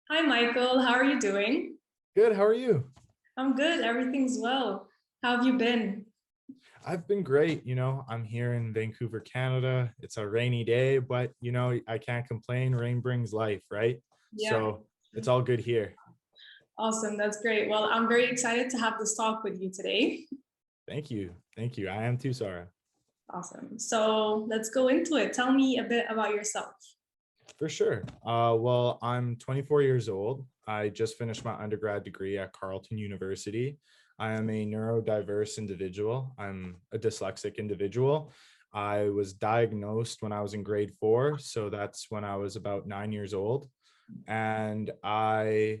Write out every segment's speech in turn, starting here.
Hi, Michael. How are you doing? Good, how are you? I'm good. Everything's well. How have you been? I've been great. I'm here in Vancouver, Canada. It's a rainy day, but I can't complain. Rain brings life, right? Yeah, So it's all good here. awesome. That's great. Well, I'm very excited to have this talk with you today. Thank you. Thank you. I am too, Sarah. Awesome. So let's go into it. Tell me a bit about yourself. For sure. Well, I'm 24 years old. I just finished my undergrad degree at Carleton University. I am a neurodiverse individual. I'm a dyslexic individual. I was diagnosed when I was in grade 4, so that's when I was about 9 years old. And I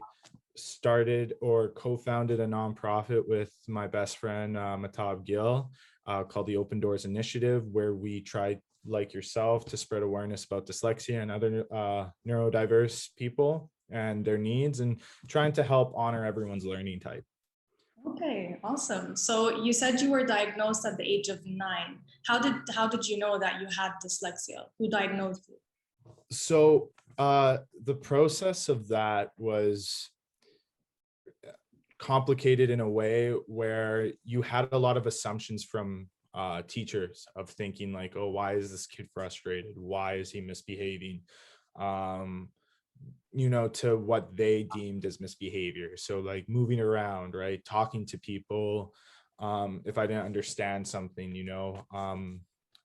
started or co-founded a nonprofit with my best friend Matab Gill called the Open Doors Initiative, where we tried, like yourself, to spread awareness about dyslexia and other neurodiverse people and their needs, and trying to help honor everyone's learning type. Okay, awesome. So you said you were diagnosed at the age of 9. How did you know that you had dyslexia? Who diagnosed you? So the process of that was complicated in a way where you had a lot of assumptions from teachers of thinking like, oh, why is this kid frustrated? Why is he misbehaving? Um, to what they deemed as misbehavior. So like moving around, right? Talking to people. If I didn't understand something,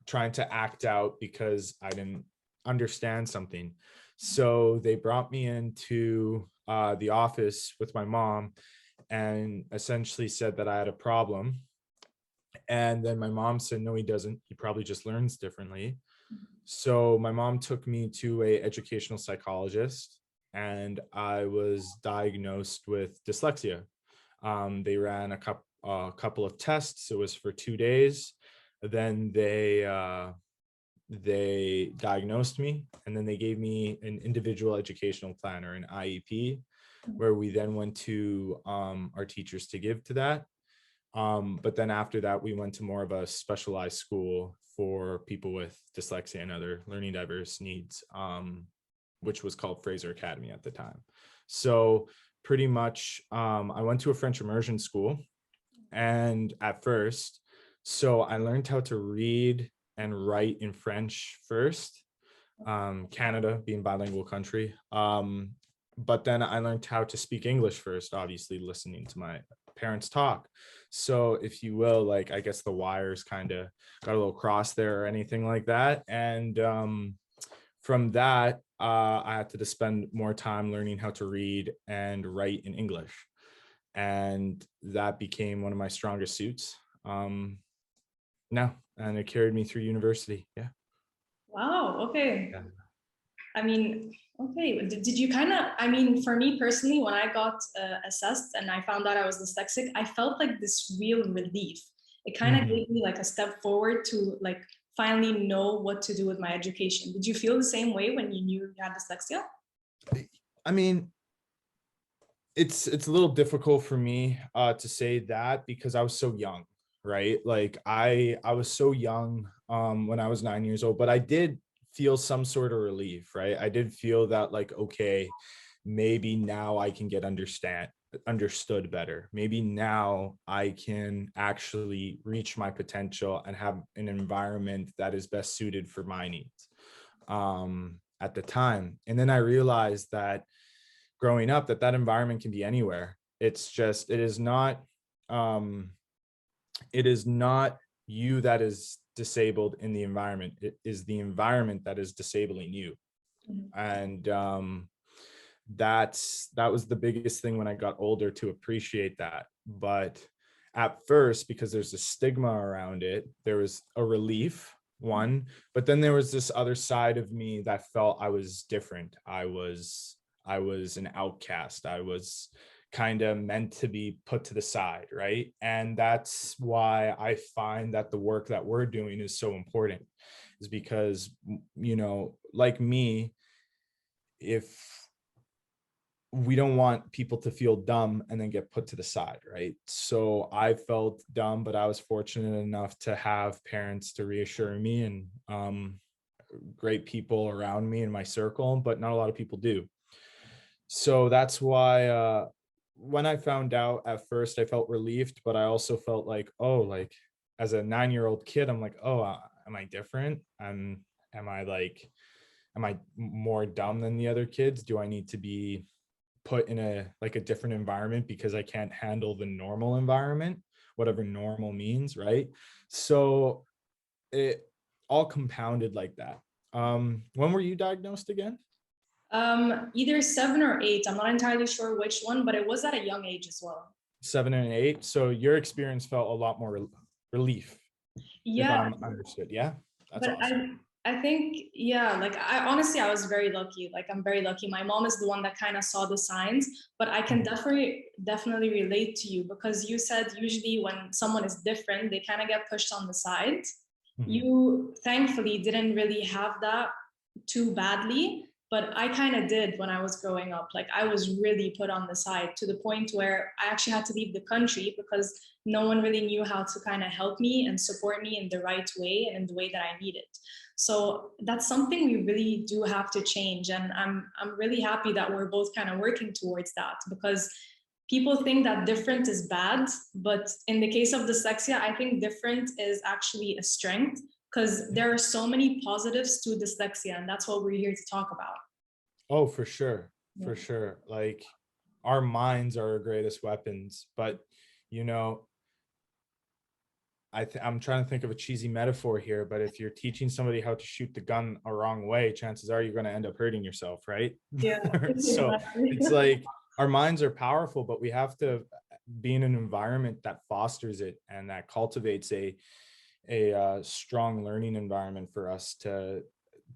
trying to act out because I didn't understand something. So they brought me into the office with my mom and essentially said that I had a problem. And then my mom said, no, he doesn't. He probably just learns differently. So my mom took me to a educational psychologist, and I was diagnosed with dyslexia. They ran a couple of tests. It was for 2 days. Then they diagnosed me, and then they gave me an individual educational plan, or an IEP, where we then went to our teachers to give to that. But then after that, we went to more of a specialized school for people with dyslexia and other learning diverse needs, which was called Fraser Academy at the time. So pretty much, I went to a French immersion school, and at first, so I learned how to read and write in French first, Canada being bilingual country. But then I learned how to speak English first, obviously listening to my parents talk. So if you will, like, I guess the wires kind of got a little crossed there or anything like that. And from that, I had to spend more time learning how to read and write in English. And that became one of my strongest suits now. And it carried me through university. Yeah. Wow, okay. Yeah. I mean, okay. Did you kind of, I mean, for me personally, when I got assessed and I found out I was dyslexic, I felt like this real relief. It kind of Mhm. gave me like a step forward to like finally know what to do with my education. Did you feel the same way when you knew you had dyslexia? I mean, it's a little difficult for me to say that because I was so young, right? Like I was so young when I was 9 years old, but I did feel some sort of relief, right? I did feel that, like, okay, maybe now I can get understood better. Maybe now I can actually reach my potential and have an environment that is best suited for my needs at the time. And then I realized that growing up, that environment can be anywhere. It's just, um it is not you that is disabled in the environment. It is the environment that is disabling you. Mhm. And that was the biggest thing when I got older, to appreciate that. But at first, because there's a stigma around it, there was a relief, one, but then there was this other side of me that felt I was different. I was an outcast. I was kind of meant to be put to the side, right? And that's why I find that the work that we're doing is so important, is because, like me, if we don't want people to feel dumb and then get put to the side, right? So I felt dumb, but I was fortunate enough to have parents to reassure me, and great people around me in my circle, but not a lot of people do. So that's why when I found out at first, I felt relieved, but I also felt like, oh, like as a 9-year-old kid, I'm like, oh, am I different? Am I like, am I more dumb than the other kids? Do I need to be put in a like a different environment because I can't handle the normal environment, whatever normal means, right? So it all compounded like that. When were you diagnosed again? Either 7 or 8. I'm not entirely sure which one, but it was at a young age as well. 7 and 8. So your experience felt a lot more relief, if Yeah, I'm understood. Yeah, that's but awesome. I think, yeah, like I honestly, I was very lucky. Like I'm very lucky. My mom is the one that kind of saw the signs, but I can Mhm, definitely relate to you because you said usually when someone is different, they kind of get pushed on the side. mhm. You thankfully didn't really have that too badly, but I kind of did when I was growing up. Like I was really put on the side to the point where I actually had to leave the country because no one really knew how to kind of help me and support me in the right way and in the way that I needed. So that's something we really do have to change. And I'm really happy that we're both kind of working towards that because people think that different is bad, but in the case of dyslexia, I think different is actually a strength because there are so many positives to dyslexia, and that's what we're here to talk about. Oh, for sure. Yeah. For sure. Like our minds are our greatest weapons, but you know, I'm trying to think of a cheesy metaphor here, but if you're teaching somebody how to shoot the gun a wrong way, chances are you're going to end up hurting yourself, right? Yeah, So exactly. it's like our minds are powerful, but we have to be in an environment that fosters it and that cultivates a strong learning environment for us to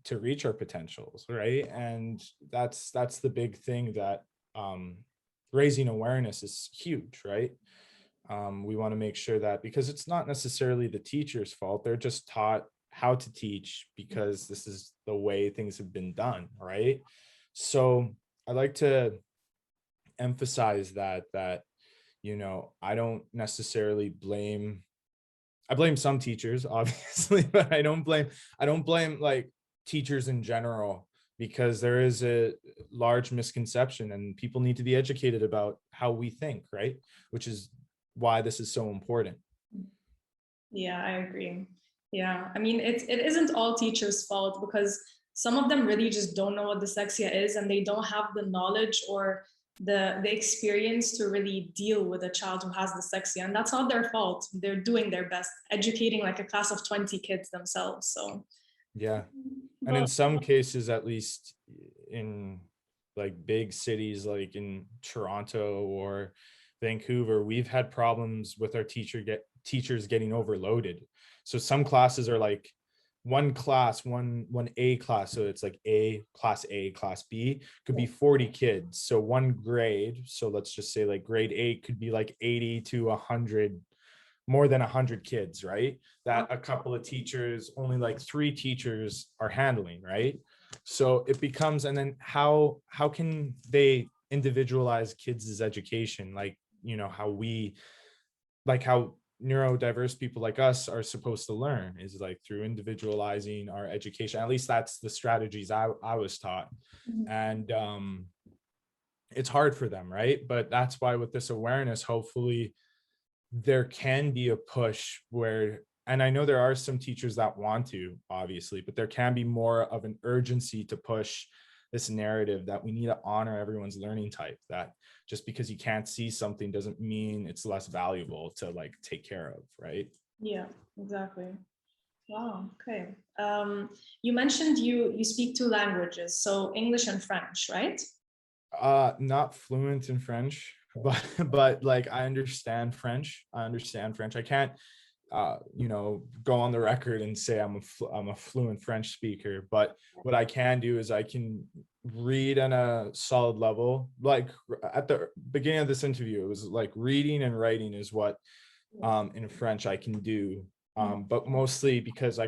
reach our potentials, right? And that's the big thing that um, raising awareness is huge, right? We want to make sure that because it's not necessarily the teacher's fault, they're just taught how to teach because this is the way things have been done, right? So I like to emphasize that I don't necessarily blame. I blame some teachers, obviously, but I don't blame like teachers in general because there is a large misconception and people need to be educated about how we think, right? Which is why this is so important. Yeah, I agree. Yeah, I mean, it isn't all teachers' fault because some of them really just don't know what dyslexia is and they don't have the knowledge or the experience to really deal with a child who has dyslexia. And that's not their fault. They're doing their best, educating like a class of 20 kids themselves. So, Yeah. And in but some cases, at least in like big cities like in Toronto or Vancouver, we've had problems with our teachers getting overloaded. So some classes are like one class, one A class. So it's like A, class B could be 40 kids. So one grade. So let's just say like grade 8 could be like 80 to 100, more than 100 kids, right? That a couple of teachers, only like 3 teachers are handling, right? So it becomes, and then how can they individualize kids' education, like how we, like how neurodiverse people like us are supposed to learn is like through individualizing our education. At least that's the strategies I was taught. And it's hard for them, right? But that's why with this awareness, hopefully there can be a push where, and I know there are some teachers that want to, obviously, but there can be more of an urgency to push this narrative that we need to honor everyone's learning type, that just because you can't see something doesn't mean it's less valuable to like take care of, right? yeah, exactly. Wow, okay. You mentioned you speak 2 languages, so English and French, right? Not fluent in French, but like I understand French. I can't go on the record and say I'm a fluent French speaker, but what I can do is I can read on a solid level. Like at the beginning of this interview, it was like reading and writing is what in French I can do. But mostly because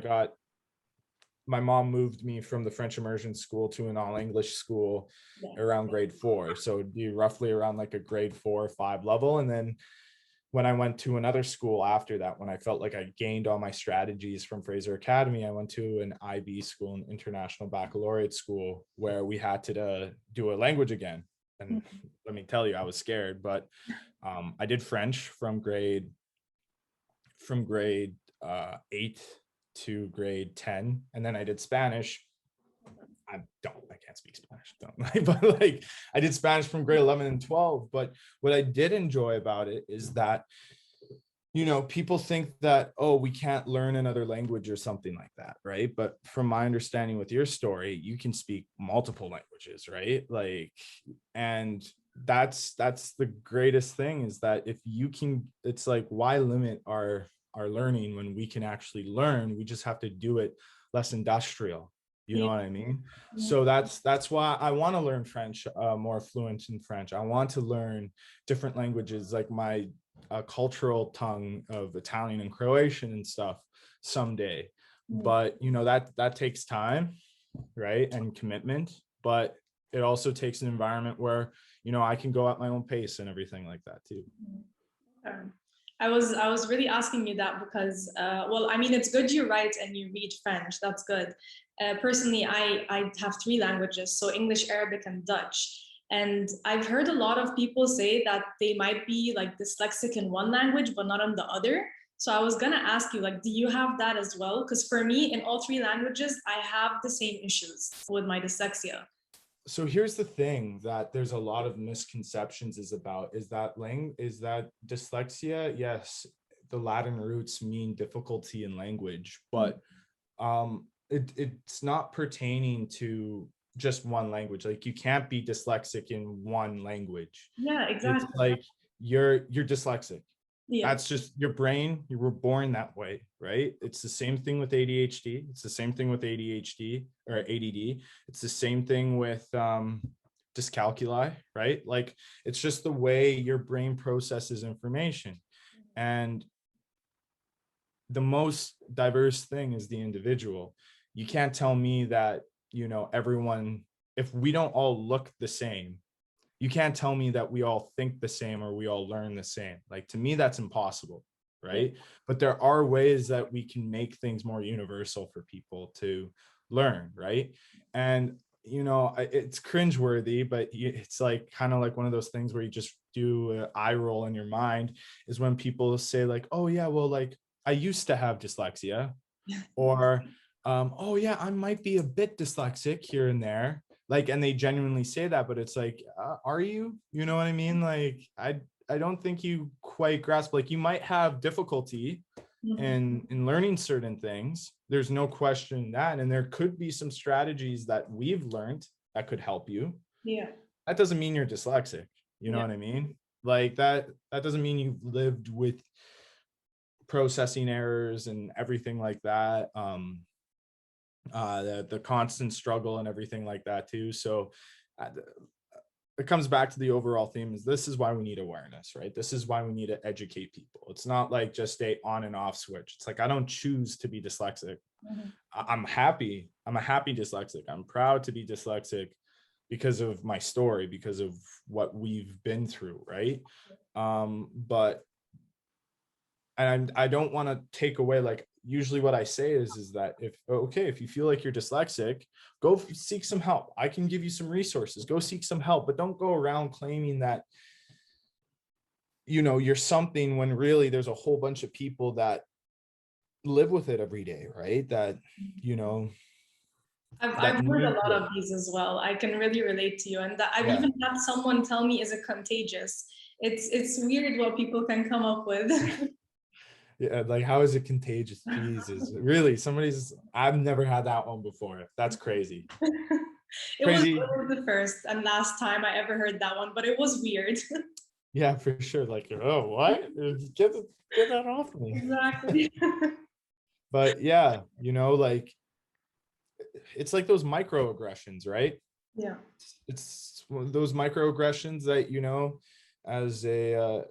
my mom moved me from the French immersion school to an all English school Yeah. around grade 4. So it'd be roughly around like a grade 4 or 5 level. And then when I went to another school after that, when I felt like I gained all my strategies from Fraser Academy, I went to an IB school, an international baccalaureate school, where we had to do a language again. And let me tell you, I was scared, but I did French from grade 8 to grade 10, and then I did Spanish. I can't speak Spanish, don't lie, but like I did Spanish from grade 11 and 12. But what I did enjoy about it is that, you know, people think that, oh, we can't learn another language or something like that, right? But from my understanding with your story, you can speak multiple languages, right? Like, and that's the greatest thing, is that if you can, it's like, why limit our learning when we can actually learn? We just have to do it less industrial. You know what I mean? So that's why I want to learn French, more fluent in French. I want to learn different languages, like my cultural tongue of Italian and Croatian and stuff someday. But you know, that takes time, right, and commitment. But it also takes an environment where, you know, I can go at my own pace and everything like that too. I was really asking you that because, well, I mean, it's good you write and you read French. That's good. Personally, I have 3 languages, so English, Arabic, and Dutch. And I've heard a lot of people say that they might be like dyslexic in one language, but not in the other. So I was gonna ask you, like, do you have that as well? Because for me, in all 3 languages, I have the same issues with my dyslexia. So here's the thing that there's a lot of misconceptions is that dyslexia, yes, the Latin roots mean difficulty in language, but it's not pertaining to just one language. Like, you can't be dyslexic in one language. Yeah, It's exactly. like you're dyslexic. Yeah. That's just your brain. You were born that way, right? It's the same thing with ADHD. It's the same thing with ADHD or ADD. It's the same thing with dyscalculia, right? Like, it's just the way your brain processes information. And the most diverse thing is the individual. You can't tell me that, you know, everyone, if we don't all look the same, you can't tell me that we all think the same or we all learn the same. Like, to me, that's impossible, right? But there are ways that we can make things more universal for people to learn, right? And, you know, it's cringeworthy, but it's like kind of like one of those things where you just do an eye roll in your mind, is when people say like, oh yeah, well, like, I used to have dyslexia, or oh yeah, I might be a bit dyslexic here and there. Like, and they genuinely say that, but it's like, are you? You know what I mean? Like, I don't think you quite grasp. Like, you might have difficulty in learning certain things. There's no question that, and there could be some strategies that we've learned that could help you. Yeah. That doesn't mean you're dyslexic. You know what I mean? Like, that doesn't mean you've lived with processing errors and everything like that. The constant struggle and everything like that too. So it comes back to the overall theme, is this is why we need awareness, right? This is why we need to educate people. It's not like just a on and off switch. It's like, I don't choose to be dyslexic. I'm a happy dyslexic. I'm proud to be dyslexic because of my story, because of what we've been through, right? But and I don't want to take away, like, usually what I say is that if you feel like you're dyslexic, go seek some help. I can give you some resources. Go seek some help, but don't go around claiming that, you know, you're something, when really there's a whole bunch of people that live with it every day, right? That, you know, I've heard a lot of these as well. I can really relate to you, and that I've even had someone tell me, is it contagious? It's weird what people can come up with. Yeah, like, how is it contagious? Jesus, really? I've never had that one before. That's crazy. It was the first and last time I ever heard that one, but it was weird. Yeah, for sure. Like, oh, what? Get that off me. Exactly. But yeah, you know, like, it's like those microaggressions, right? Yeah. It's those microaggressions that, you know, as a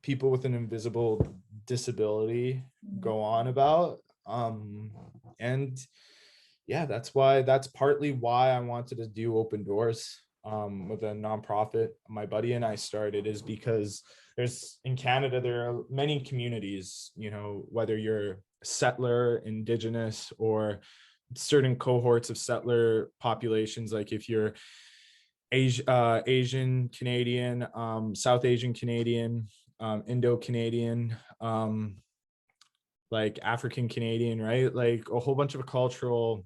people with an invisible disability go on about. And yeah, that's partly why I wanted to do Open Doors with a nonprofit my buddy and I started, is because in Canada, there are many communities, you know, whether you're settler, indigenous, or certain cohorts of settler populations. Like, if you're Asian Canadian, South Asian Canadian, Indo-Canadian, like African Canadian, right? Like a whole bunch of cultural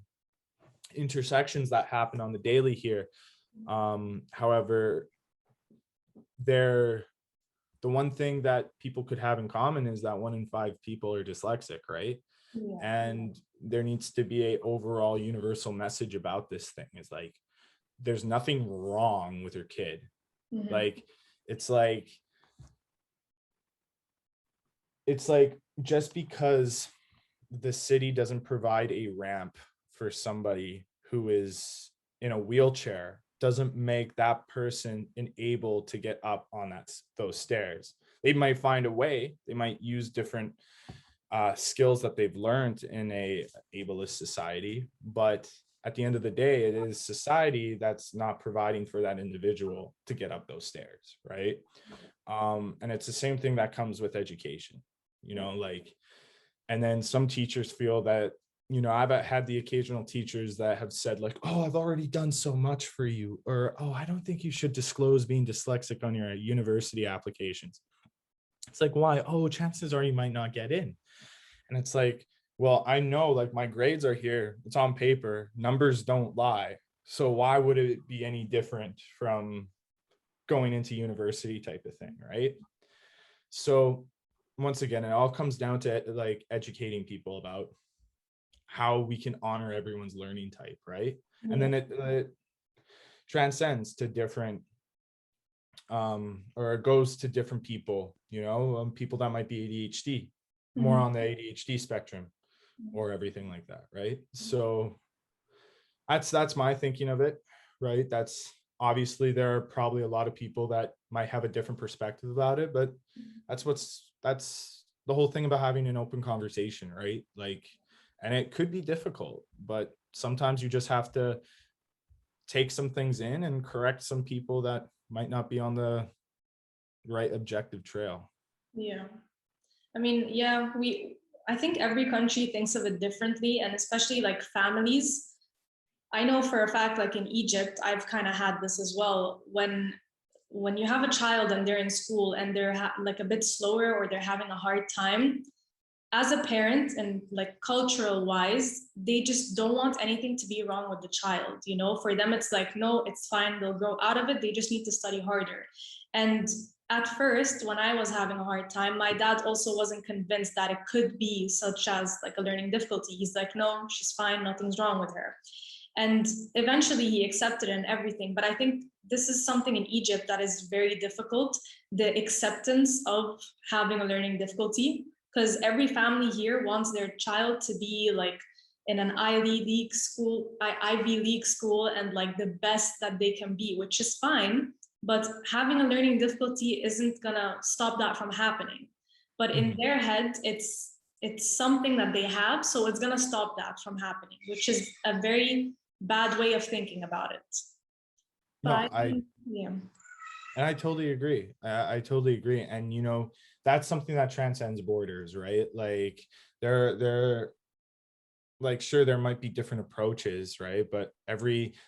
intersections that happen on the daily here. However, the one thing that people could have in common is that 1 in 5 people are dyslexic, right? Yeah. And there needs to be a overall universal message about this thing. Is like, there's nothing wrong with your kid. Mhm. Like, it's like just because the city doesn't provide a ramp for somebody who is in a wheelchair doesn't make that person unable to get up on those stairs. They might find a way. They might use different skills that they've learned in a ableist society, but at the end of the day, it is society that's not providing for that individual to get up those stairs, right? And it's the same thing that comes with education, like, and then some teachers feel that, I've had the occasional teachers that have said like, oh, I've already done so much for you, or, oh, I don't think you should disclose being dyslexic on your university applications. It's like, why? Oh, chances are you might not get in. And it's like, well, I know, like, my grades are here, it's on paper, numbers don't lie. So why would it be any different from going into university type of thing, right? So once again, it all comes down to like educating people about how we can honor everyone's learning type, right? And then it transcends to different or it goes to different people, people that might be ADHD, more on the ADHD spectrum, or everything like that, right? So that's my thinking of it, right? That's obviously, there are probably a lot of people that might have a different perspective about it, but that's the whole thing about having an open conversation, right? Like, and it could be difficult, but sometimes you just have to take some things in and correct some people that might not be on the right objective trail. Yeah. I mean, yeah, I think every country thinks of it differently, and especially like families. I know for a fact, like in Egypt, I've kind of had this as well. When you have a child and they're in school and they're like a bit slower or they're having a hard time, as a parent and like cultural wise, they just don't want anything to be wrong with the child. For them, it's like, no, it's fine. They'll grow out of it. They just need to study harder. And at first, when I was having a hard time, my dad also wasn't convinced that it could be such as like a learning difficulty. He's like, no, she's fine. Nothing's wrong with her. And eventually he accepted it and everything. But I think this is something in Egypt that is very difficult, the acceptance of having a learning difficulty, because every family here wants their child to be like in an Ivy League school and like the best that they can be, which is fine. But having a learning difficulty isn't gonna stop that from happening. But in their head, it's something that they have, so it's gonna stop that from happening, which is a very bad way of thinking about it. But yeah. And I totally agree. I totally agree. And that's something that transcends borders, right? Like they're like, sure, there might be different approaches, right? But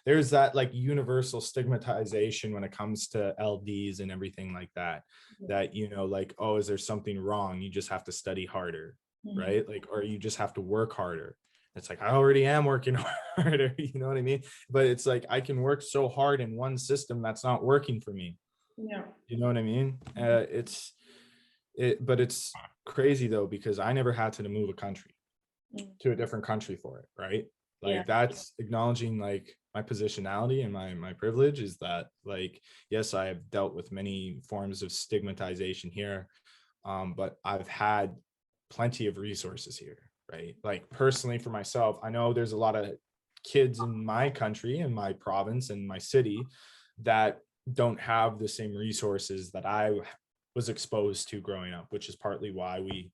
there's that like universal stigmatization when it comes to LDs and everything like that, that, like, oh, is there something wrong? You just have to study harder, right? Like, or you just have to work harder. It's like, I already am working harder, you know what I mean? But it's like, I can work so hard in one system that's not working for me. Yeah. You know what I mean? But it's crazy though, because I never had to move a country to a different country for it, right? Like, that's acknowledging like my positionality and my privilege is that, like, yes, I have dealt with many forms of stigmatization here, but I've had plenty of resources here, right? Like, personally for myself, I know there's a lot of kids in my country, in my province, in my city, that don't have the same resources that I was exposed to growing up, which is partly why we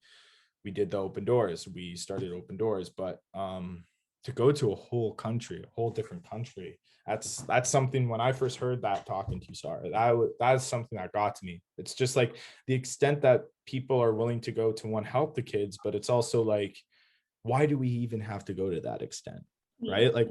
did the open doors. We started open doors, but to go to a whole different country, that's something. When I first heard that, talking to you, Sarah, that's something that got to me. It's just like the extent that people are willing to go to, one, help the kids, but it's also like, why do we even have to go to that extent, right? Like,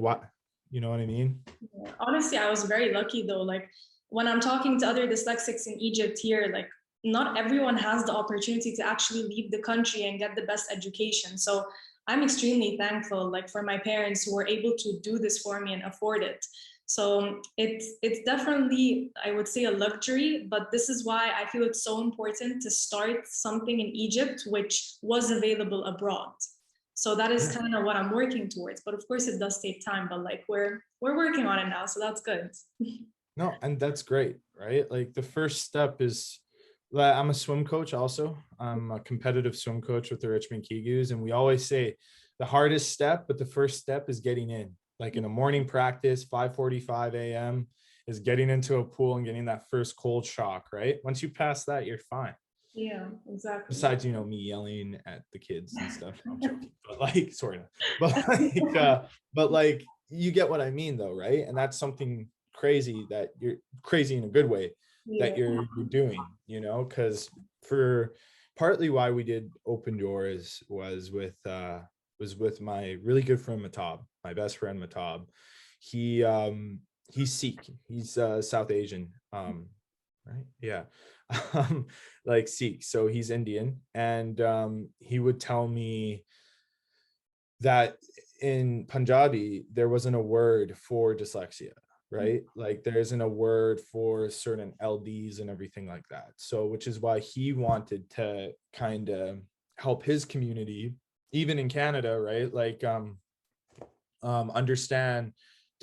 You know what I mean? Yeah. Honestly, I was very lucky though. Like when I'm talking to other dyslexics in Egypt here, like not everyone has the opportunity to actually leave the country and get the best education. So I'm extremely thankful, like for my parents who were able to do this for me and afford it. So it's definitely, I would say, a luxury, but this is why I feel it's so important to start something in Egypt which was available abroad. So that is Yeah. kind of what I'm working towards. But of course, it does take time. But like we're working on it now, so that's good. No, and that's great, right? Like the first step is, like, I'm a swim coach also. I'm a competitive swim coach with the Richmond Kigus, and we always say the hardest step, but the first step is getting in. Like in a morning practice, 5:45 a.m. is getting into a pool and getting that first cold shock, right? Once you pass that, you're fine. Yeah, exactly. Besides, me yelling at the kids and stuff. No, I'm joking, but like, sort of, but like, you get what I mean, though, right? And that's something crazy, that you're crazy in a good way, that Yeah. you're doing, because for partly why we did Open Doors was with my really good friend Matab, my best friend Matab. He's Sikh, he's South Asian, right? Yeah. um like Sikh, so he's Indian, and he would tell me that in Punjabi there wasn't a word for dyslexia, right? Like there isn't a word for certain LDs and everything like that. So which is why he wanted to kind of help his community, even in Canada, right? Like understand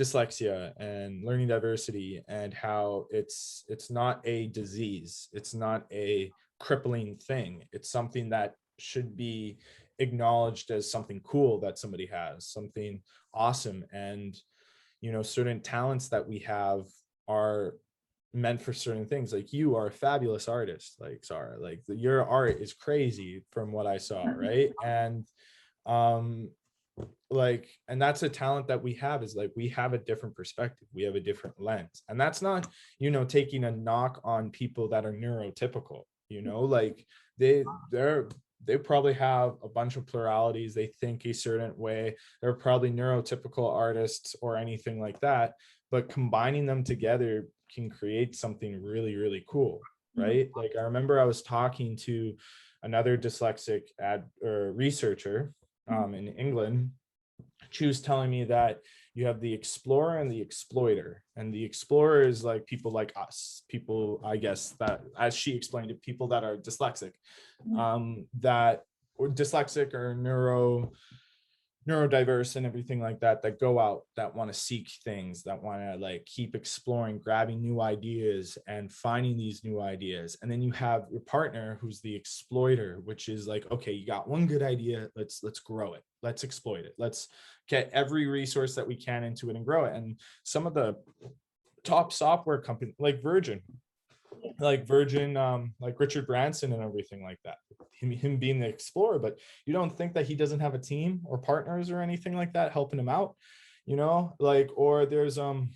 dyslexia and learning diversity, and how it's not a disease, it's not a crippling thing, it's something that should be acknowledged as something cool, that somebody has something awesome. And certain talents that we have are meant for certain things. Like you are a fabulous artist, like Sarah, like your art is crazy from what I saw, right? And um and that's a talent that we have, is like we have a different perspective, we have a different lens. And that's not taking a knock on people that are neurotypical, like they're they probably have a bunch of pluralities, they think a certain way, they're probably neurotypical artists or anything like that, but combining them together can create something really, really cool, right? Like I remember I was talking to another dyslexic researcher in England. She was telling me that you have the explorer and the exploiter, and the explorer is like people like us, people, I guess, that, as she explained it, people that are dyslexic, that or dyslexic or neurodiverse and everything like that, that go out, that want to seek things, that want to like keep exploring, grabbing new ideas and finding these new ideas. And then you have your partner who's the exploiter, which is like, okay, you got one good idea, let's grow it, let's exploit it, let's get every resource that we can into it and grow it. And some of the top software companies like Virgin, like Richard Branson and everything like that, him being the explorer, but you don't think that he doesn't have a team or partners or anything like that helping him out, like, or there's the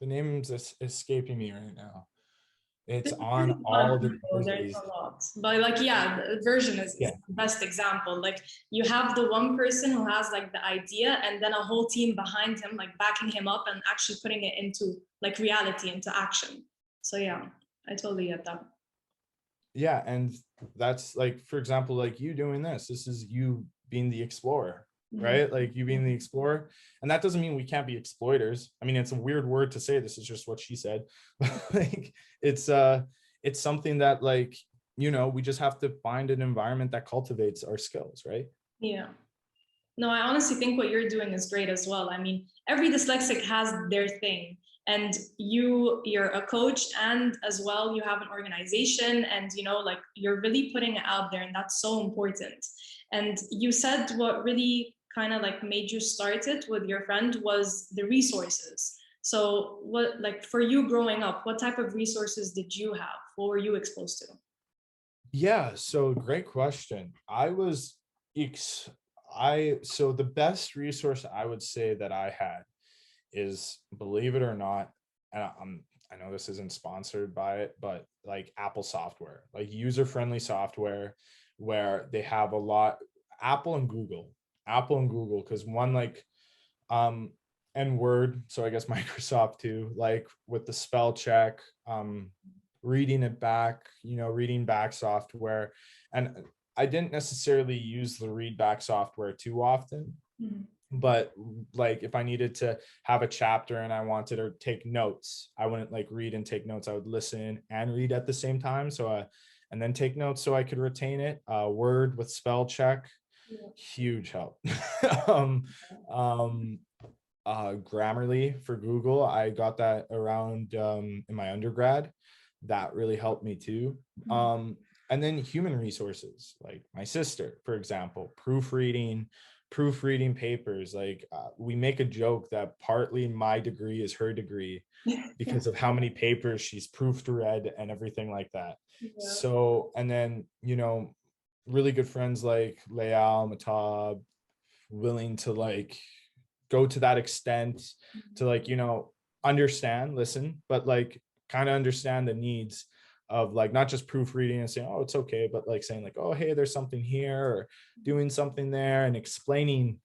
name's escaping me right now. It's There's on a lot all of the people, there's jerseys. a lot. But like, yeah, the Version is Yeah. the best example. Like you have the one person who has like the idea and then a whole team behind him, like backing him up and actually putting it into like reality, into action. So yeah, I totally get that. Yeah, and that's like, for example, like you doing this is you being the explorer, right? Like you being the explorer. And that doesn't mean we can't be exploiters. I mean, it's a weird word to say, this is just what she said. Like it's something that, like, we just have to find an environment that cultivates our skills, right? Yeah. No, I honestly think what you're doing is great as well. I mean, every dyslexic has their thing, and you're a coach, and as well you have an organization, and like you're really putting it out there, and that's so important. And you said what really kind of like made you start it with your friend was the resources. So what, like for you growing up, what type of resources did you have? What were you exposed to? Yeah, so great question. So the best resource I would say that I had is, believe it or not, and I know this isn't sponsored by it, but like Apple software, like user-friendly software, where they have a lot, Apple and Google, because one, like, um and Word. So I guess Microsoft too, like with the spell check, reading it back, reading back software. And I didn't necessarily use the read back software too often, Mhm. but like if I needed to have a chapter and I wanted to take notes, I wouldn't like read and take notes. I would listen and read at the same time. And then take notes so I could retain it. Word with spell check, Yeah. huge help. um, um, Grammarly for Google, I got that around in my undergrad. That really helped me too. Mhm. And then human resources, like my sister, for example, proofreading papers. Like we make a joke that partly my degree is her degree because of how many papers she's proofread and everything like that. Yeah. So, and then, really good friends like Leal, Matab, willing to like go to that extent to like, understand, listen, but like kind of understand the needs of like not just proofreading and saying, oh, it's okay, but like saying like, oh, hey, there's something here or doing something there and explaining,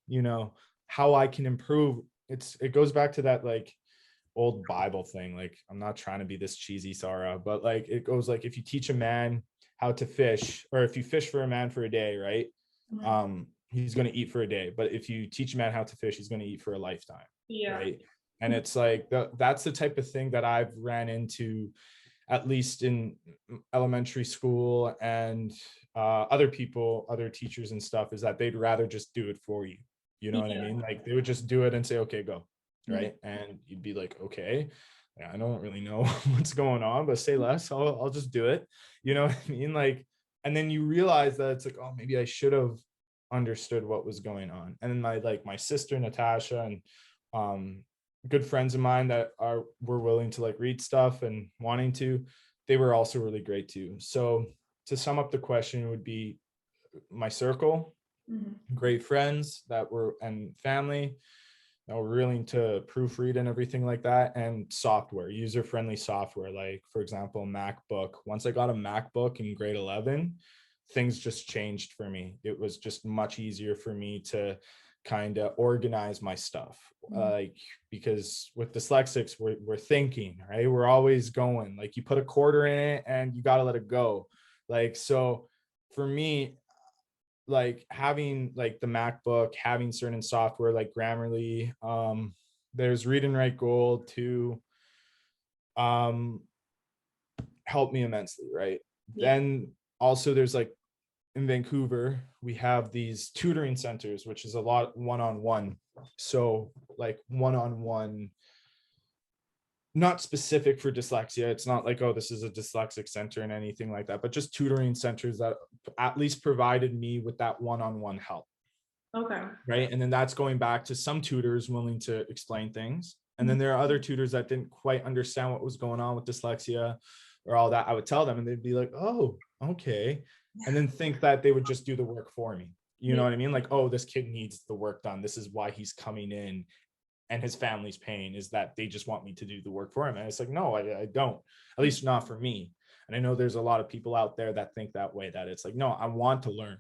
how I can improve. It goes back to that like old Bible thing. Like, I'm not trying to be this cheesy Sarah, but like it goes like if you teach a man how to fish, or if you fish for a man for a day, right? Mhm. He's going to eat for a day. But if you teach a man how to fish, he's going to eat for a lifetime, Yeah. right? And it's like that's the type of thing that I've ran into, at least in elementary school, and other people, other teachers and stuff, is that they'd rather just do it for you. You know what I Yeah. mean? Like they would just do it and say, okay, go. Yeah. Right. And you'd be like, okay, I don't really know what's going on, but say less. I'll just do it. You know what I mean? Like, and then you realize that it's like, oh, maybe I should have understood what was going on. And then my sister Natasha and good friends of mine that were willing to like read stuff and wanting to, they were also really great too. So to sum up the question, it would be my circle, Mhm. great friends that were, and family that were willing to proofread and everything like that, and software, user-friendly software, like for example MacBook. Once I got a MacBook in grade 11, things just changed for me. It was just much easier for me to kind of organize my stuff, Mhm. because with dyslexics we're thinking, right? We're always going, like you put a quarter in it and you got to let it go. Like, so for me, like having like the MacBook, having certain software like Grammarly, there's Read and Write Gold to um help me immensely, right? Yeah. Then also there's like in Vancouver, we have these tutoring centers, which is a lot one-on-one. So like one-on-one, not specific for dyslexia. It's not like, oh, this is a dyslexic center and anything like that, but just tutoring centers that at least provided me with that one-on-one help. Okay. Right. And then that's going back to some tutors willing to explain things. And Mhm. then there are other tutors that didn't quite understand what was going on with dyslexia or all that. I would tell them and they'd be like, oh, okay. And then think that they would just do the work for me. You know Yeah. what I mean? Like, oh, this kid needs the work done. This is why he's coming in and his family's paying, is that they just want me to do the work for him. And it's like, no, I don't, at least not for me. And I know there's a lot of people out there that think that way, that it's like, no, I want to learn.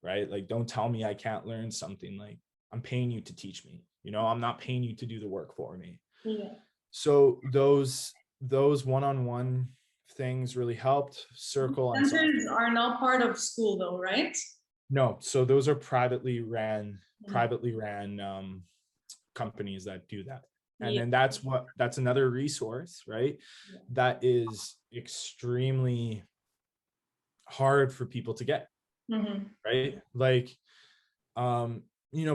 Right? Like, don't tell me I can't learn something. Like, I'm paying you to teach me. I'm not paying you to do the work for me. Yeah. So those one-on-one things really helped. Circle and Centers software. are not part of school though, right? No, so those are Mhm. privately ran companies that do that. And Yeah. then that's another resource, right? Yeah. That is extremely hard for people to get, Mhm. right? Like,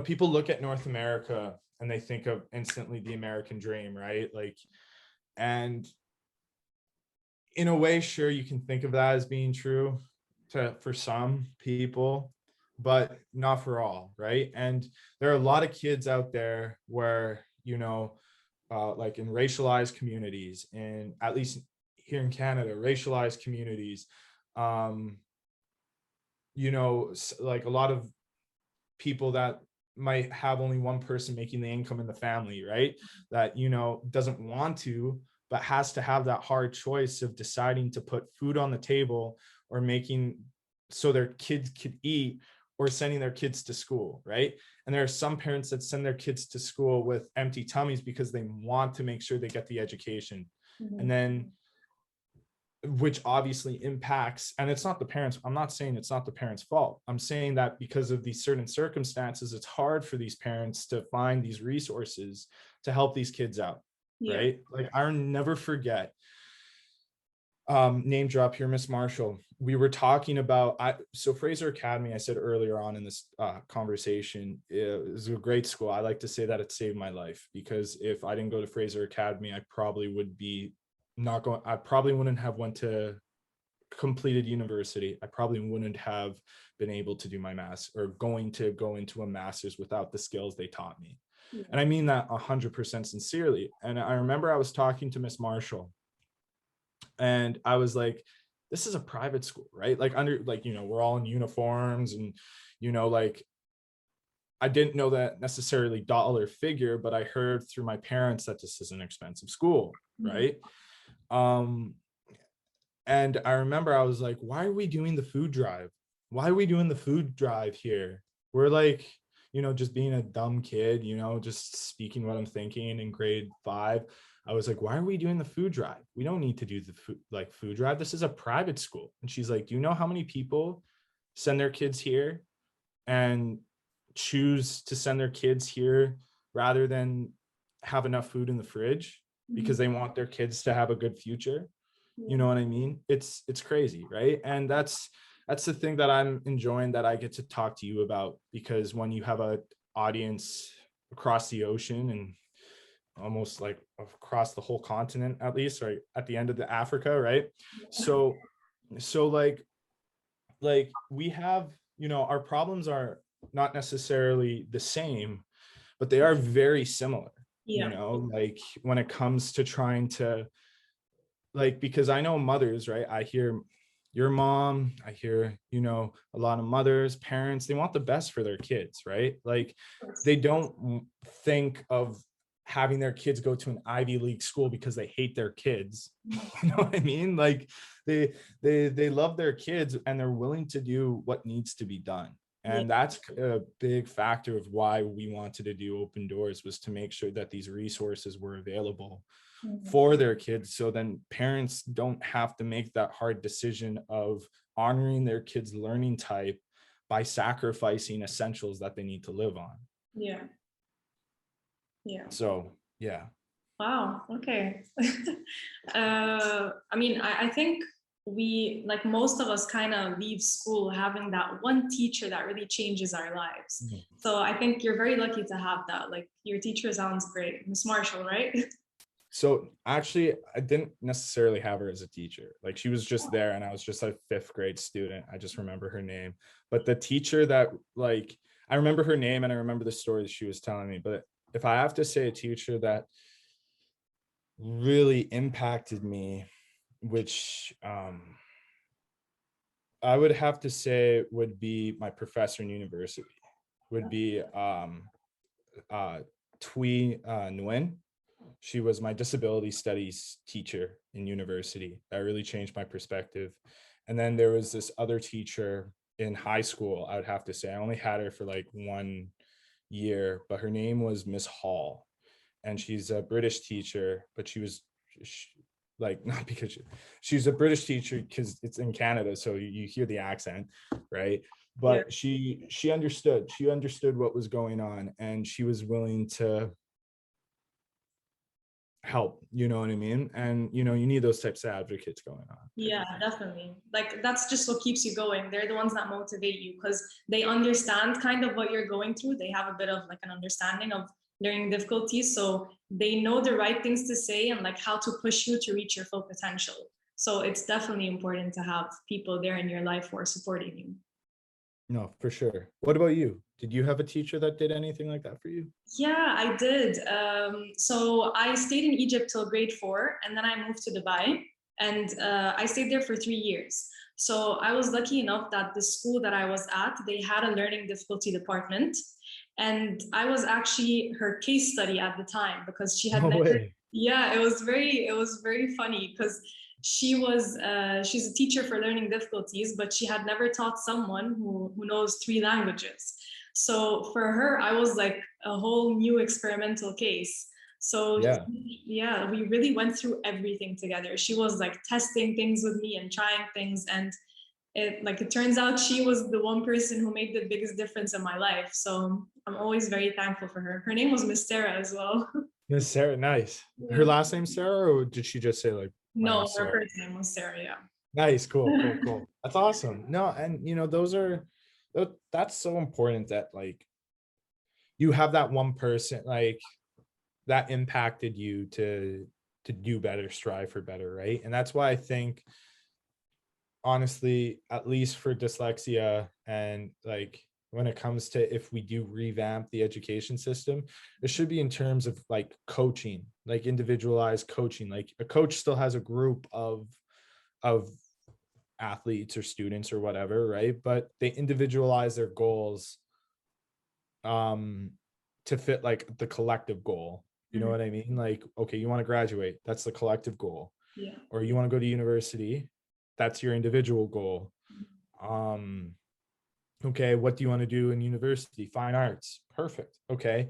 people look at North America and they think of instantly the American dream, right? Like, and in a way, sure, you can think of that as being true for some people, but not for all, right? And there are a lot of kids out there where, like in racialized communities, and at least here in Canada, racialized communities, um, like a lot of people that might have only one person making the income in the family, right? That, doesn't want to, but has to have that hard choice of deciding to put food on the table or making so their kids could eat, or sending their kids to school, right? And there are some parents that send their kids to school with empty tummies because they want to make sure they get the education. And then, which obviously impacts, and it's not the parents, I'm not saying it's not the parents' fault. I'm saying that because of these certain circumstances, it's hard for these parents to find these resources to help these kids out, right? Like I'll never forget, name drop here, Miss Marshall. We were talking about, so Fraser Academy, I said earlier on in this conversation, is a great school. I like to say that it saved my life, because if I didn't go to Fraser Academy, I probably would be not going, I probably wouldn't have went to completed university. I probably wouldn't have been able to do my master's, or going to go into a master's, without the skills they taught me. And I mean that 100% sincerely. And I remember I was talking to Miss Marshall, and I was like, this is a private school, right? Like under, like, you know, we're all in uniforms, and, you know, like, I didn't know that necessarily dollar figure, but I heard through my parents that this is an expensive school, right? And I remember I was like, why are we doing the food drive? Why are we doing the food drive here? We're like, you know, just being a dumb kid, you know, just speaking what I'm thinking in grade 5. I was like, why are we doing the food drive? We don't need to do the food drive. This is a private school. And she's like, do you know how many people send their kids here and choose to send their kids here rather than have enough food in the fridge because they want their kids to have a good future? You know what I mean? It's crazy, right? And that's the thing that I'm enjoying, that I get to talk to you about, because when you have a audience across the ocean, and almost like across the whole continent, at least, right at the end of the Africa, right? So like we have, you know, our problems are not necessarily the same, but they are very similar, you know, like when it comes to trying to, like, because I know mothers, right? I hear your mom, I hear, you know, a lot of mothers, parents, they want the best for their kids, right? Like they don't think of having their kids go to an Ivy League school because they hate their kids. You know what I mean? Like they love their kids, and they're willing to do what needs to be done. And that's a big factor of why we wanted to do Open Doors, was to make sure that these resources were available for their kids, so then parents don't have to make that hard decision of honoring their kids' learning type by sacrificing essentials that they need to live on. So Wow. Okay. I mean, I think we, like most of us, kind of leave school having that one teacher that really changes our lives. So I think you're very lucky to have that. Like your teacher sounds great, Miss Marshall, right? So actually, I didn't necessarily have her as a teacher. Like she was just there, and I was just a 5th grade student. I just remember her name. But the teacher that, like, I remember her name and I remember the stories she was telling me. But if I have to say a teacher that really impacted me, which I would have to say would be my professor in university, would be Thuy Nguyen. She was my disability studies teacher in university. That really changed my perspective. And then there was this other teacher in high school, I would have to say. I only had her for like 1 year, but her name was Miss Hall. And she's a British teacher, but she was like, not because she's a British teacher because it's in Canada, so you hear the accent, right? But she understood what was going on, and she was willing to help, you know what I mean? And you know, you need those types of advocates going on. Yeah, definitely. Like that's just what keeps you going. They're the ones that motivate you because they understand kind of what you're going through. They have a bit of like an understanding of learning difficulties, so they know the right things to say and like how to push you to reach your full potential. So it's definitely important to have people there in your life who are supporting you. No, for sure. What about you? Did you have a teacher that did anything like that for you? Yeah, I did. So I stayed in Egypt till grade 4, and then I moved to Dubai, and I stayed there for 3 years. So I was lucky enough that the school that I was at, they had a learning difficulty department, and I was actually her case study at the time because she had No mentioned. way. Yeah, it was very funny because she's a teacher for learning difficulties, but she had never taught someone who knows 3 languages. So for her, I was like a whole new experimental case. So Yeah. yeah, we really went through everything together. She was like testing things with me and trying things, and it turns out she was the one person who made the biggest difference in my life. So I'm always very thankful for her. Her name was Miss Sarah as well. Miss Sarah, nice. Her Yeah. last name Sarah, or did she just say like my No, name's her Sarah? first name was Sarah. Yeah. Nice, cool, cool, cool. That's awesome. No, and those are that's so important that like you have that one person like that impacted you to do better, strive for better, right? And that's why I think honestly, at least for dyslexia and like when it comes to if we do revamp the education system, it should be in terms of like coaching, like individualized coaching. Like a coach still has a group of athletes or students or whatever, right? But they individualize their goals um to fit like the collective goal. You know Mhm. what I mean? Like, okay, you want to graduate, that's the collective goal. Yeah. Or you want to go to university, that's your individual goal. Um, okay, what do you want to do in university? Fine arts. Perfect. Okay.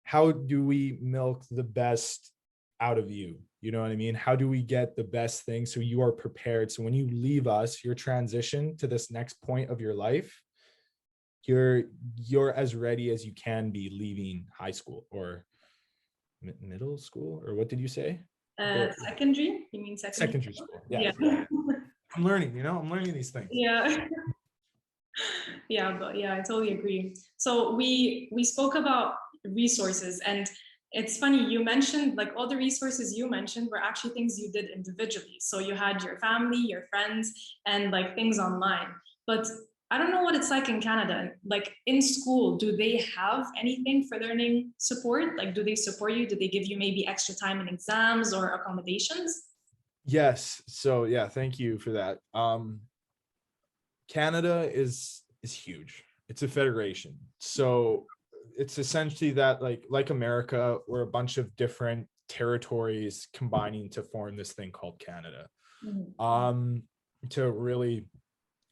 How do we milk the best out of you? You know what I mean? How do we get the best thing so you are prepared? So when you leave us, your transition to this next point of your life, you're as ready as you can be leaving high school or middle school, or what did you say? The Secondary? You mean secondary? secondary school. Yeah. Yes, yeah. I'm learning, I'm learning these things. Yeah. Yeah, but yeah, I totally agree. So we spoke about resources, and it's funny, you mentioned like all the resources you mentioned were actually things you did individually. So you had your family, your friends, and like things online. But I don't know what it's like in Canada. Like in school, do they have anything for learning support? Like, do they support you? Do they give you maybe extra time in exams or accommodations? Yes. So yeah, thank you for that. Canada is huge. It's a federation. So it's essentially that like America, we're a bunch of different territories combining to form this thing called Canada. Mhm. To really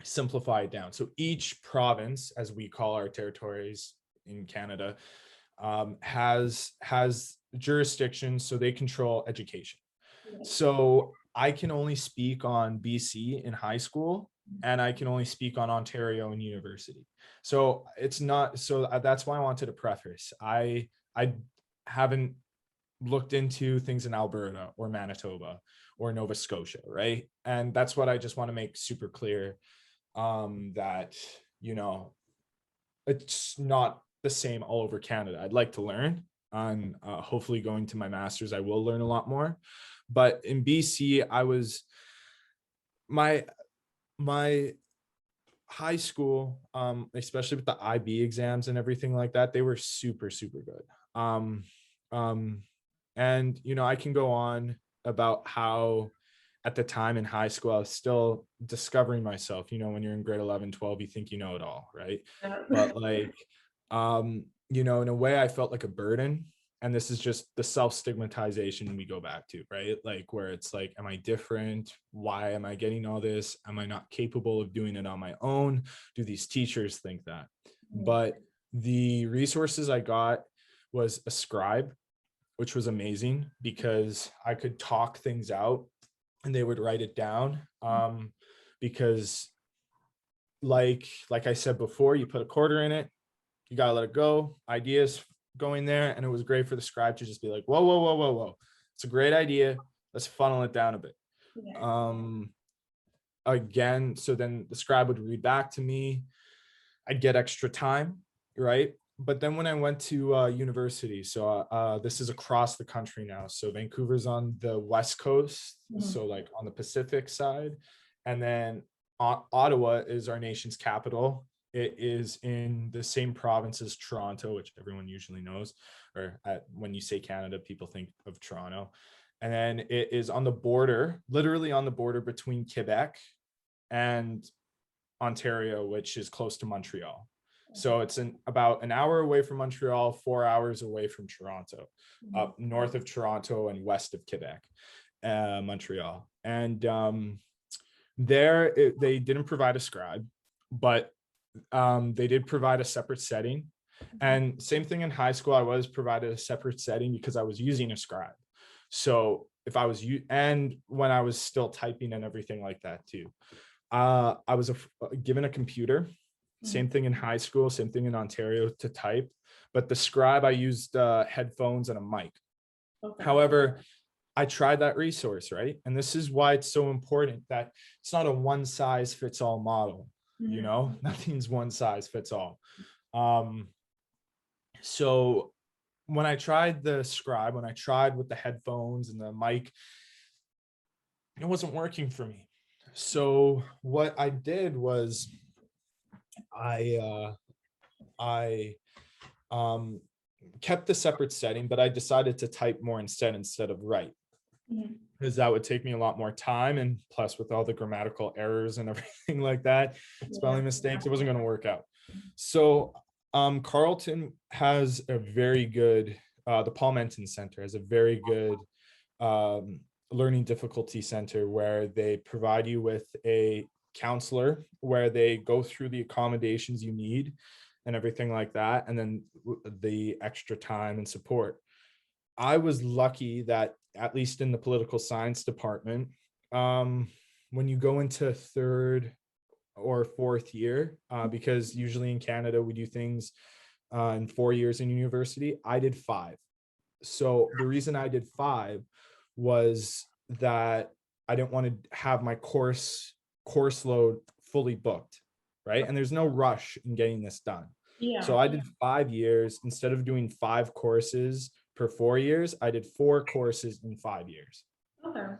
simplify it down. So each province, as we call our territories in Canada, has jurisdiction, so they control education. So I can only speak on BC in high school, and I can only speak on Ontario in university. So it's not, so that's why I wanted to preface. I haven't looked into things in Alberta or Manitoba or Nova Scotia, right? And that's what I just want to make super clear, that, it's not the same all over Canada. I'd like to learn on hopefully going to my master's. I will learn a lot more. But in BC, I was my my high school, especially with the IB exams and everything like that, they were super, super good. Um, and I can go on about how at the time in high school, I was still discovering myself. When you're in grade 11, 12, you think you know it all, right? Yeah. But like, in a way, I felt like a burden. And this is just the self-stigmatization we go back to, right? Like where it's like, am I different? Why am I getting all this? Am I not capable of doing it on my own? Do these teachers think that? But the resources I got was a scribe, which was amazing because I could talk things out and they would write it down. Because like I said before, you put a quarter in it, you gotta let it go. Ideas going there, and it was great for the scribe to just be like, whoa, whoa, whoa, whoa, whoa. It's a great idea. Let's funnel it down a bit. Yeah. Again, so then the scribe would read back to me. I'd get extra time, right? But then when I went to university, so this is across the country now. So Vancouver's on the West Coast, Mhm. so like on the Pacific side. And then Ottawa is our nation's capital. It is in the same province as Toronto, which everyone usually knows, or when you say Canada, people think of Toronto. And then it is on the border, literally on the border between Quebec and Ontario, which is close to Montreal. So it's about an hour away from Montreal, 4 hours away from Toronto, up north of Toronto and west of Quebec, Montreal. And they didn't provide a scribe, but they did provide a separate setting. And same thing in high school, I was provided a separate setting because I was using a scribe. So if I was and when I was still typing and everything like that too, I was given a computer. Same thing in high school, same thing in Ontario to type. But the scribe, I used headphones and a mic. Okay. However, I tried that resource, right? And this is why it's so important that it's not a one size fits all model. You know, nothing's one size fits all. So when I tried the scribe, when I tried with the headphones and the mic, it wasn't working for me. So what I did was I kept the separate setting, but I decided to type more instead of write, because that would take me a lot more time. And plus with all the grammatical errors and everything like that, spelling mistakes, it wasn't going to work out. So Carleton has a very good, the Paul Menton Center has a very good learning difficulty center where they provide you with a counselor, where they go through the accommodations you need and everything like that, and then the extra time and support. I was lucky that at least in the political science department, when you go into third or fourth year, because usually in Canada we do things in 4 years in university, I did 5. So the reason I did 5 was that I didn't want to have my course load fully booked, right? And there's no rush in getting this done. So I did 5 years instead of doing 5 courses per 4 years. I did 4 courses in 5 years. Okay.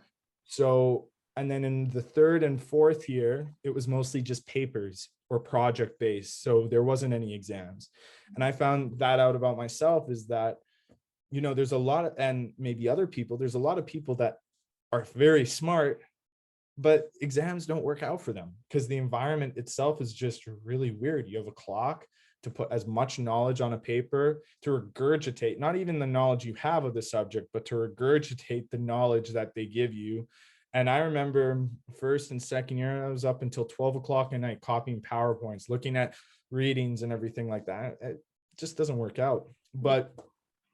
So, and then in the third and fourth year, it was mostly just papers or project based. So there wasn't any exams. And I found that out about myself, is that, you know, there's a lot of, and maybe other people, there's a lot of people that are very smart, but exams don't work out for them because the environment itself is just really weird. You have a clock to put as much knowledge on a paper, to regurgitate, not even the knowledge you have of the subject, but to regurgitate the knowledge that they give you. And I remember first and second year, I was up until 12 o'clock at night copying PowerPoints, looking at readings and everything like that. It just doesn't work out. But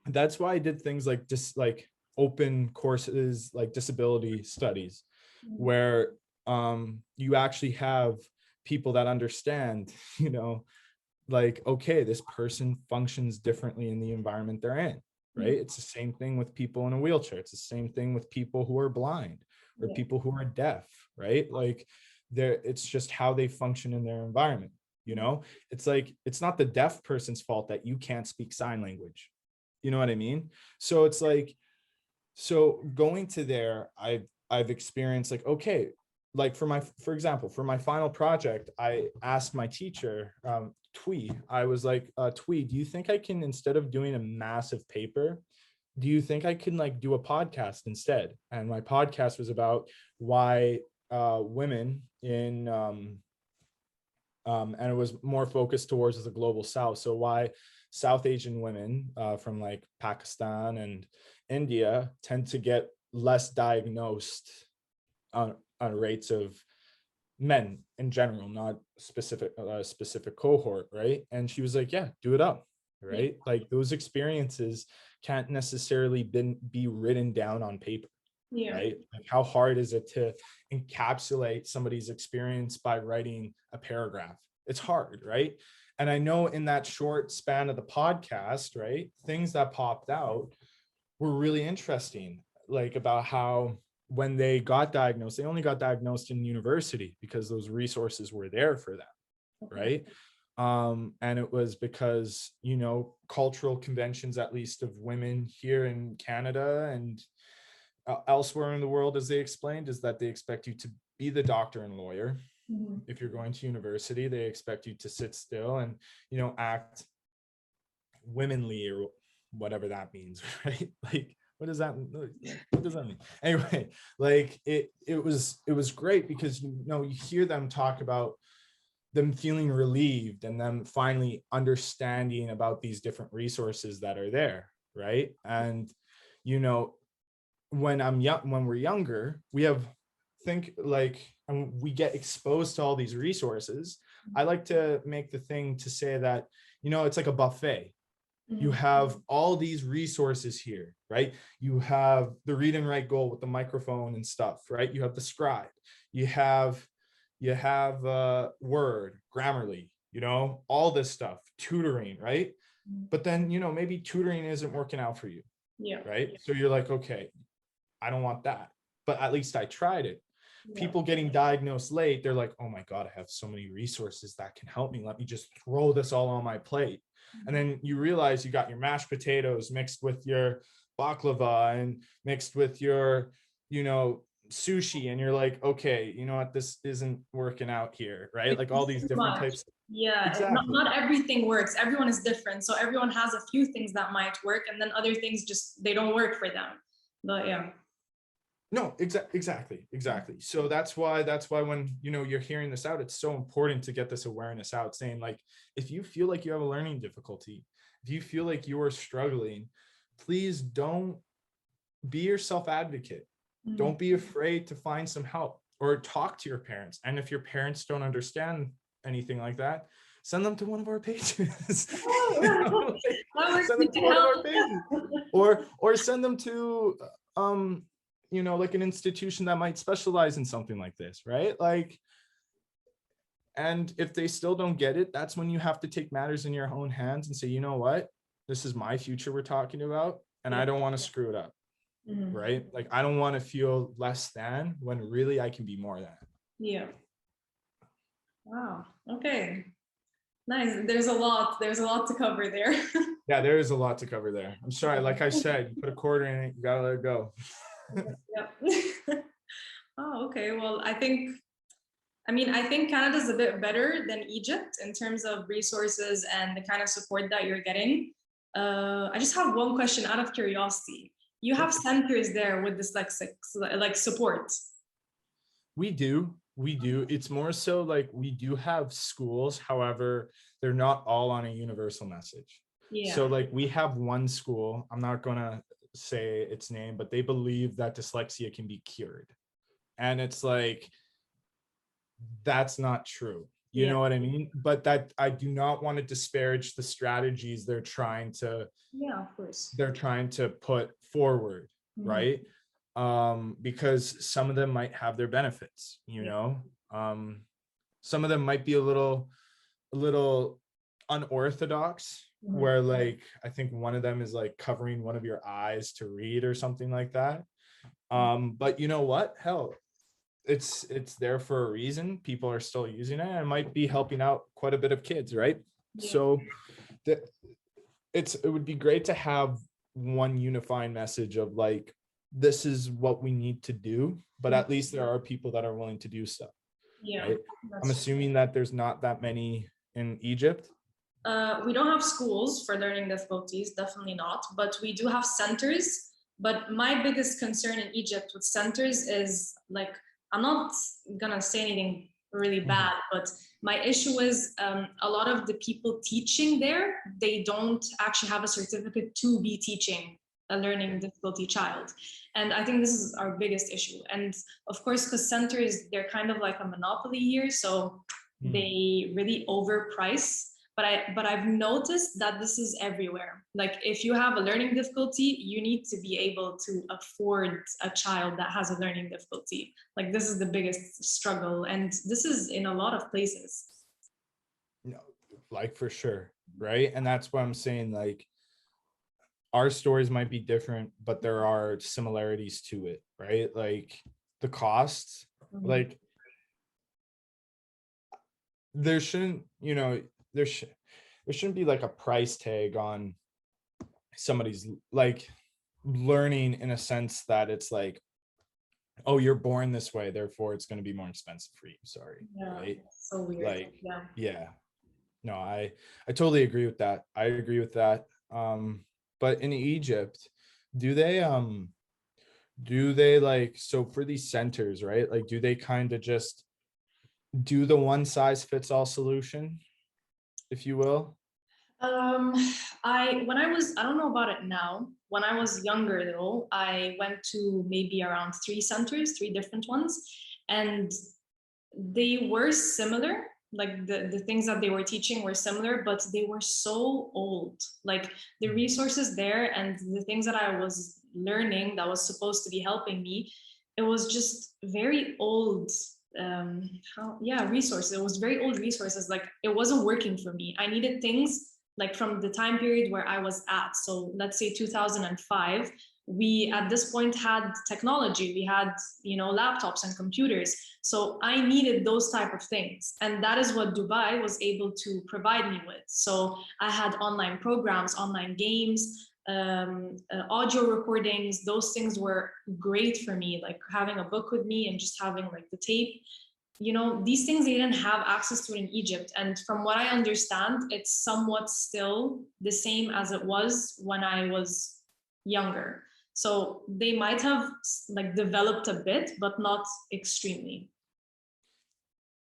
that's why I did things like open courses, like disability studies, where you actually have people that understand, you know, like, okay, this person functions differently in the environment they're in, right? It's the same thing with people in a wheelchair. It's the same thing with people who are blind or people who are deaf, right? Like it's just how they function in their environment. You know, it's like, it's not the deaf person's fault that you can't speak sign language. You know what I mean? So it's like, so going to there, I've experienced like, okay, like for example, for my final project, I asked my teacher, Twee, I was like, Twee, do you think I can, instead of doing a massive paper, do you think I can like do a podcast instead? And my podcast was about why women in, and it was more focused towards the global South. So why South Asian women from like Pakistan and India tend to get less diagnosed on rates of men in general, not specific cohort, right? And she was like, yeah, do it up, right? Like those experiences can't necessarily be written down on paper, right? Like how hard is it to encapsulate somebody's experience by writing a paragraph? It's hard, right? And I know in that short span of the podcast, right, things that popped out were really interesting, like about how when they got diagnosed, they only got diagnosed in university because those resources were there for them, right? And it was because, you know, cultural conventions, at least of women here in Canada and elsewhere in the world, as they explained, is that they expect you to be the doctor and lawyer. If you're going to university, they expect you to sit still and, you know, act womanly or whatever that means, right? Like, what does that mean? Anyway, like it was great because, you know, you hear them talk about them feeling relieved and them finally understanding about these different resources that are there, right? And, you know, when we're younger, we have think like, and we get exposed to all these resources, I like to make the thing to say that, you know, it's like a buffet. You have all these resources here, right? You have the read and write goal with the microphone and stuff, right? You have the scribe, you have Word, Grammarly, you know, all this stuff, tutoring, right? But then, you know, maybe tutoring isn't working out for you, Yeah. right? So you're like, okay, I don't want that, but at least I tried it. People getting diagnosed late, they're like, oh my God, I have so many resources that can help me. Let me just throw this all on my plate. And then you realize you got your mashed potatoes mixed with your baklava and mixed with your, you know, sushi. And you're like, okay, you know what, this isn't working out here, right? Like all these different types. Yeah, Exactly. not everything works. Everyone is different. So everyone has a few things that might work, and then other things just, they don't work for them. But yeah. No, exactly. So that's why when, you know, you're hearing this out, it's so important to get this awareness out, saying like, if you feel like you have a learning difficulty, if you feel like you are struggling, please don't be your self-advocate. Don't be afraid to find some help or talk to your parents. And if your parents don't understand anything like that, send them to one of our pages. You know, like, send them to one of our pages, or send them to you know, like an institution that might specialize in something like this, right? Like, and if they still don't get it, that's when you have to take matters in your own hands and say, you know what, this is my future we're talking about, and I don't want to screw it up, right? Like, I don't want to feel less than when really I can be more than. Yeah. Wow. Okay. Nice. There's a lot to cover there. Yeah, there is a lot to cover there. I'm sorry, like I said, you put a quarter in it, you gotta let it go. Yeah. Oh, okay. Well, I think Canada's a bit better than Egypt in terms of resources and the kind of support that you're getting. I just have one question out of curiosity. You have centers there with dyslexics, like support. We do. It's more so like we do have schools. However, they're not all on a universal message. Yeah. So like we have one school, I'm not going to say its name, but they believe that dyslexia can be cured. And it's like, that's not true. You know what I mean? But that, I do not want to disparage the strategies they're trying to, of course, they're trying to put forward, right? Because some of them might have their benefits, you know. Some of them might be a little unorthodox, where like I think one of them is like covering one of your eyes to read or something like that. But you know what, hell, it's there for a reason. People are still using it, and it might be helping out quite a bit of kids, right? So that it would be great to have one unifying message of like, this is what we need to do, but at least there are people that are willing to do stuff. Right? I'm assuming that there's not that many in Egypt. We don't have schools for learning difficulties, definitely not, but we do have centers. But my biggest concern in Egypt with centers is like, I'm not gonna say anything really bad, but my issue is a lot of the people teaching there, they don't actually have a certificate to be teaching a learning difficulty child. And I think this is our biggest issue. And of course, because centers, they're kind of like a monopoly here, so they really overprice. But I've noticed that this is everywhere. Like if you have a learning difficulty, you need to be able to afford a child that has a learning difficulty. Like this is the biggest struggle. And this is in a lot of places. No, like for sure, right? And that's why I'm saying like, our stories might be different, but there are similarities to it, right? Like the costs, like there shouldn't, you know, there shouldn't be like a price tag on somebody's like learning, in a sense that it's like, oh, you're born this way, therefore it's going to be more expensive for you. Sorry. Right? So weird. Like, no, I totally agree with that. I agree with that. But in Egypt, do they like, so for these centers, right? Like, do they kind of just do the one size fits all solution, if you will? I don't know about it now. When I was younger though, I went to maybe around 3 centers, 3 different ones. And they were similar, like the things that they were teaching were similar, but they were so old. Like the resources there and the things that I was learning that was supposed to be helping me, it was just very old. Resources. It was very old resources. Like it wasn't working for me. I needed things like from the time period where I was at. So let's say 2005, we at this point had technology, we had, laptops and computers. So I needed those type of things, and that is what Dubai was able to provide me with. So I had online programs, online games, audio recordings. Those things were great for me, like having a book with me and just having like the tape. These things they didn't have access to in Egypt. And from what I understand, it's somewhat still the same as it was when I was younger. So they might have like developed a bit, but not extremely.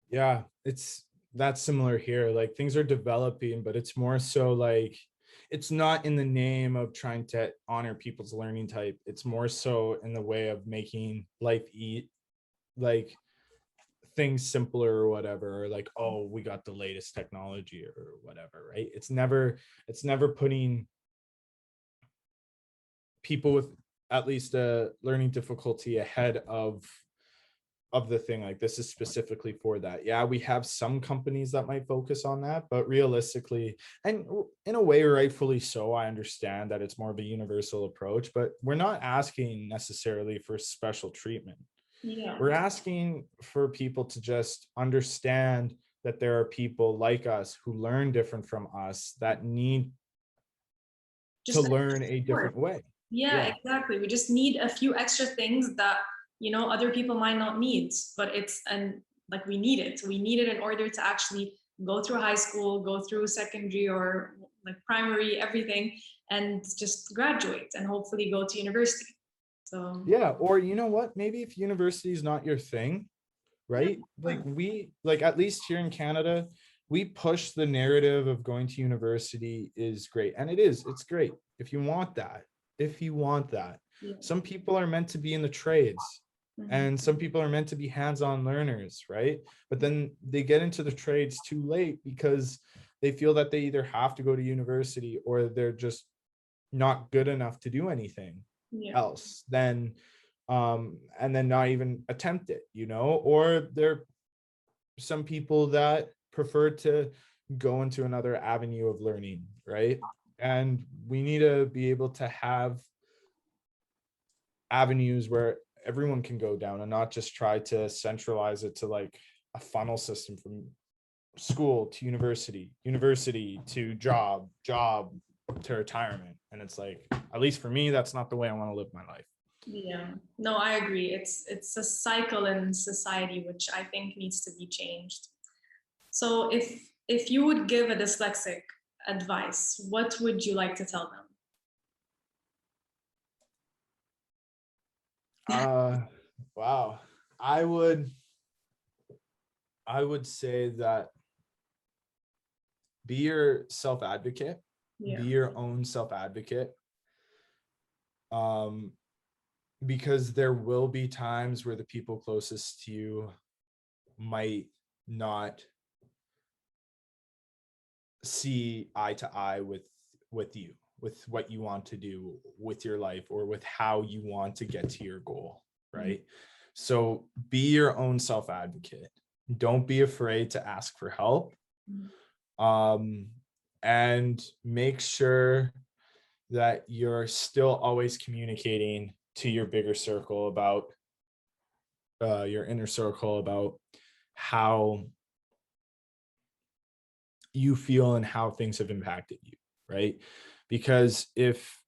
Yeah, that's similar here. Like things are developing, but it's more so like it's not in the name of trying to honor people's learning type. It's more so in the way of making life like things simpler or whatever, or like, oh, we got the latest technology or whatever, right? It's never putting people with at least a learning difficulty ahead of the thing. Like this is specifically for that. Yeah, we have some companies that might focus on that, but realistically, and in a way rightfully so, I understand that it's more of a universal approach, but we're not asking necessarily for special treatment. Yeah. We're asking for people to just understand that there are people like us who learn different from us that need to Just learn a different way. yeah, exactly. We just need a few extra things that, other people might not need, but like we need it. We need it in order to actually go through high school, go through secondary or like primary, everything, and just graduate and hopefully go to university. So Yeah, or you know what? Maybe if university is not your thing, right? Like at least here in Canada, we push the narrative of going to university is great. And it's great if you want that. If you want that. yeah. Some people are meant to be in the trades Mhm. and some people are meant to be hands-on learners, right? But then they get into the trades too late because they feel that they either have to go to university or they're just not good enough to do anything Yeah. else then and then not even attempt it, or there are some people that prefer to go into another avenue of learning, right? And we need to be able to have avenues where everyone can go down and not just try to centralize it to like a funnel system from school to university to job to retirement. And it's like, at least for me, that's not the way I want to live my life. Yeah, no, I agree. It's a cycle in society which I think needs to be changed. So if you would give a dyslexic advice, what would you like to tell them? Wow. I would say that be your self-advocate, Yeah. be your own self-advocate. Because there will be times where the people closest to you might not see eye to eye with you, with what you want to do with your life or with how you want to get to your goal, right? So be your own self-advocate. Don't be afraid to ask for help. And make sure that you're still always communicating to your bigger circle about your inner circle about how you feel and how things have impacted you, right? Because if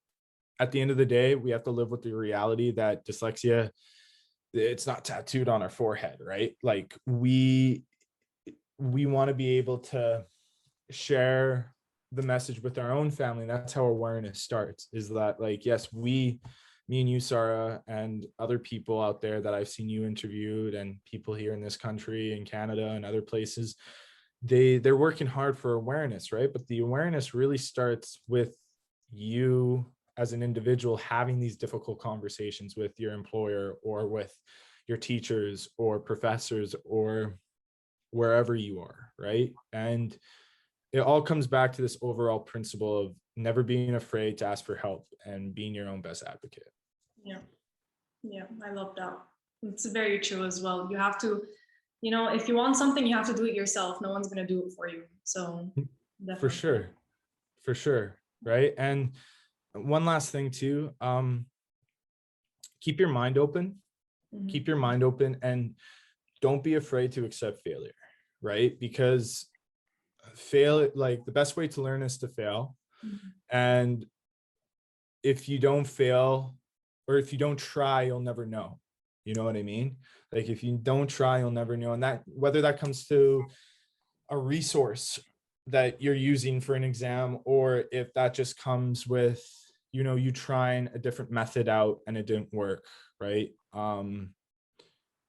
at the end of the day, we have to live with the reality that dyslexia, it's not tattooed on our forehead, right? Like we want to be able to share the message with our own family. That's how awareness starts, is that like, yes, me and you, Sarah, and other people out there that I've seen you interviewed and people here in this country in Canada and other places, they're working hard for awareness, right? But the awareness really starts with you as an individual having these difficult conversations with your employer or with your teachers or professors or wherever you are, right? And it all comes back to this overall principle of never being afraid to ask for help and being your own best advocate. Yeah. Yeah, I love that. It's very true as well. You have to, you know, if you want something, you have to do it yourself. No one's going to do it for you. So For definitely. sure. For sure. Right. And one last thing too, keep your mind open, keep your mind open, and don't be afraid to accept failure, right? Because like the best way to learn is to fail. And if you don't fail, or if you don't try, you'll never know. You know what I mean? Like if you don't try, you'll never know. And that, whether that comes to a resource that you're using for an exam, or if that just comes with, you know, you trying a different method out and it didn't work, right?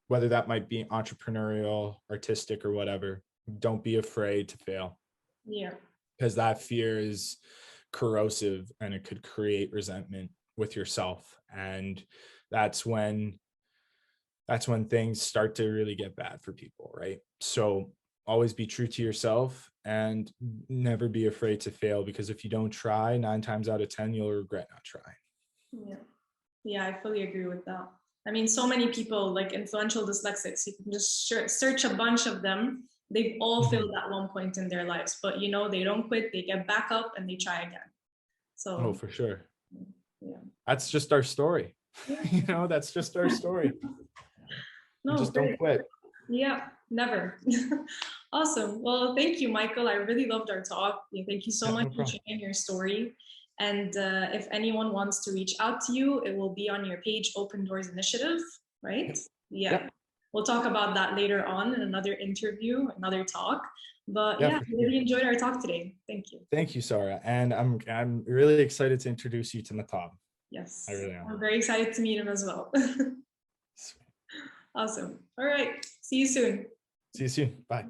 Whether that might be entrepreneurial, artistic, or whatever, don't be afraid to fail. Yeah. Because that fear is corrosive and it could create resentment with yourself. And that's when things start to really get bad for people, right? So always be true to yourself and never be afraid to fail, because if you don't try, 9 times out of 10, you'll regret not trying. Yeah. Yeah, I fully agree with that. I mean, so many people, like influential dyslexics, you can just search a bunch of them. They've all failed at one point in their lives, but you know, they don't quit, they get back up and they try again. So, Oh, for sure. yeah. That's just our story. Yeah. You know, that's just our story. No, Just great. don't quit. Yeah, never. Awesome. Well, thank you, Michael. I really loved our talk. Thank you so much for sharing your story. And if anyone wants to reach out to you, it will be on your page, Open Doors Initiative, right? Yeah. Yep. We'll talk about that later on in another interview, another talk. But Yeah, yeah, I really enjoyed our talk today. Thank you. Thank you, Sarah. And I'm really excited to introduce you to Matab. Yes. I really am. I'm very excited to meet him as well. Awesome. All right. See you soon. See you soon. Bye.